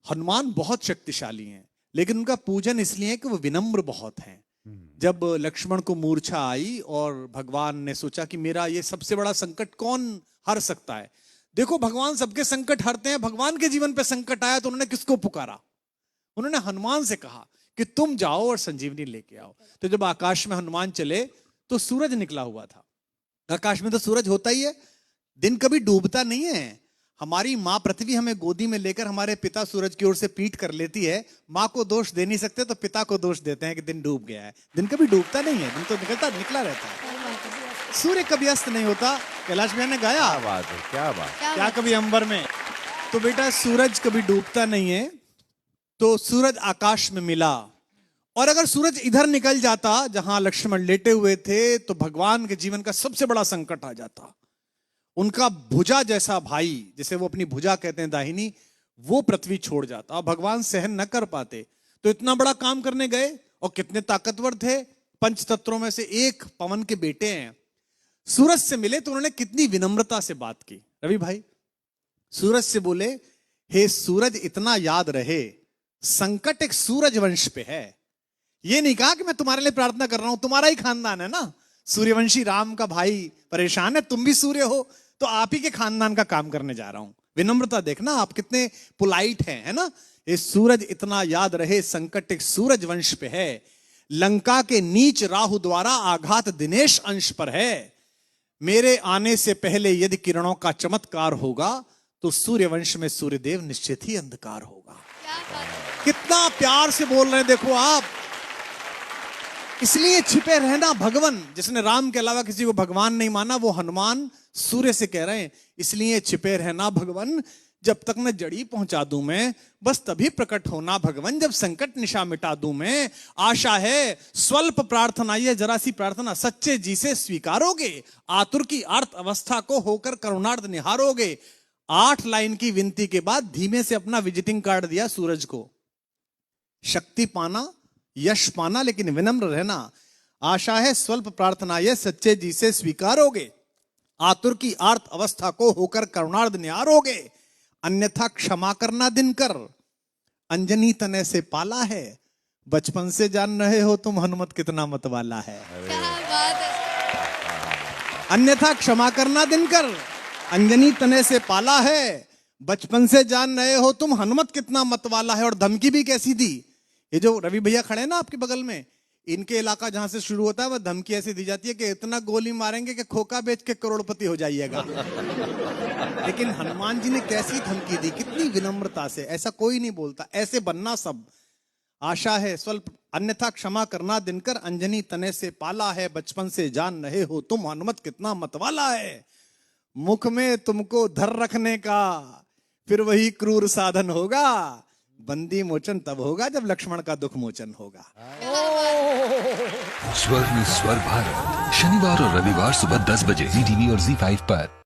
हनुमान बहुत शक्तिशाली हैं, लेकिन उनका पूजन इसलिए है कि वो विनम्र बहुत हैं। जब लक्ष्मण को मूर्छा आई और भगवान ने सोचा कि मेरा ये सबसे बड़ा संकट कौन हर सकता है, देखो भगवान सबके संकट हरते हैं। भगवान के जीवन पे संकट आया तो उन्होंने किसको पुकारा? उन्होंने हनुमान से कहा कि तुम जाओ और संजीवनी लेके आओ। तो जब आकाश में हनुमान चले तो सूरज निकला हुआ था। आकाश में तो सूरज होता ही है, दिन कभी डूबता नहीं है। हमारी माँ पृथ्वी हमें गोदी में लेकर हमारे पिता सूरज की ओर से पीठ कर लेती है। माँ को दोष दे नहीं सकते तो पिता को दोष देते हैं कि दिन डूब गया है। दिन कभी डूबता नहीं है, दिन तो निकला रहता है। सूर्य कभी अस्त नहीं होता। कैलाश भैया ने गाया, क्या बात है, क्या बात, क्या कभी अंबर में। तो बेटा सूरज कभी डूबता नहीं है। तो सूरज आकाश में मिला, और अगर सूरज इधर निकल जाता जहां लक्ष्मण लेटे हुए थे तो भगवान के जीवन का सबसे बड़ा संकट आ जाता। उनका भुजा जैसा भाई, जिसे वो अपनी भुजा कहते हैं दाहिनी, वो पृथ्वी छोड़ जाता और भगवान सहन न कर पाते। तो इतना बड़ा काम करने गए और कितने ताकतवर थे, पंच तत्वों में से एक पवन के बेटे हैं। सूरज से मिले तो उन्होंने कितनी विनम्रता से बात की। रवि भाई, सूरज से बोले, हे सूरज इतना याद रहे संकट एक सूरज वंश पे है। ये नहीं कहा कि मैं तुम्हारे लिए प्रार्थना कर रहा हूं, तुम्हारा ही खानदान है ना, सूर्यवंशी राम का भाई परेशान है, तुम भी सूर्य हो तो आप ही के खानदान का काम करने जा रहा हूं। विनम्रता देखना आप कितने पोलाइट हैं, है ना। ये सूरज इतना याद रहे संकट एक सूरज वंश पे है, लंका के नीच राहु द्वारा आघात दिनेश अंश पर है। मेरे आने से पहले यदि किरणों का चमत्कार होगा तो सूर्यवंश में सूर्यदेव निश्चित ही अंधकार होगा। कितना प्यार से बोल रहे हैं देखो आप। इसलिए छिपे रहना भगवान, जिसने राम के अलावा किसी को भगवान नहीं माना वो हनुमान सूर्य से कह रहे हैं, इसलिए छिपे रहना भगवान, जब तक न जड़ी पहुंचा दूं मैं, बस तभी प्रकट होना भगवान, जब संकट निशा मिटा दूं मैं। आशा है स्वल्प प्रार्थना, ये जरा सी प्रार्थना सच्चे जी से स्वीकारोगे, आतुर की अर्थ अवस्था को होकर करुणार्थ निहारोगे। 8 लाइन की विनती के बाद धीमे से अपना विजिटिंग कार्ड दिया सूरज को। शक्ति पाना, यश पाना, लेकिन विनम्र रहना। आशा है स्वल्प प्रार्थना ये सच्चे जी से स्वीकारोगे, आतुर की आर्त अवस्था को होकर करुणार्थ निहारोगे। अन्यथा क्षमा करना दिनकर, अंजनी तने से पाला है, बचपन से जान रहे हो तुम हनुमत कितना मतवाला है। अन्यथा क्षमा करना दिनकर, अंजनी तने से पाला है, बचपन से जान रहे हो तुम हनुमत कितना मतवाला है। और धमकी भी कैसी दी। ये जो रवि भैया खड़े हैं ना आपके बगल में, इनके इलाका जहां से शुरू होता है वह धमकी ऐसी दी जाती है कि इतना गोली मारेंगे कि खोखा बेच के करोड़पति हो जाइएगा। लेकिन हनुमान जी ने कैसी धमकी दी, कितनी विनम्रता से। ऐसा कोई नहीं बोलता, ऐसे बनना सब। आशा है स्वल्प, अन्यथा क्षमा करना दिनकर, अंजनी तने से पाला है, बचपन से जान रहे हो तुम हनुमत कितना मतवाला है। मुख में तुमको धर रखने का फिर वही क्रूर साधन होगा, बंदी मोचन तब होगा जब लक्ष्मण का दुख मोचन होगा। स्वर में स्वर भारत, शनिवार और रविवार सुबह 10 बजे, ZTV और ZEE5 पर।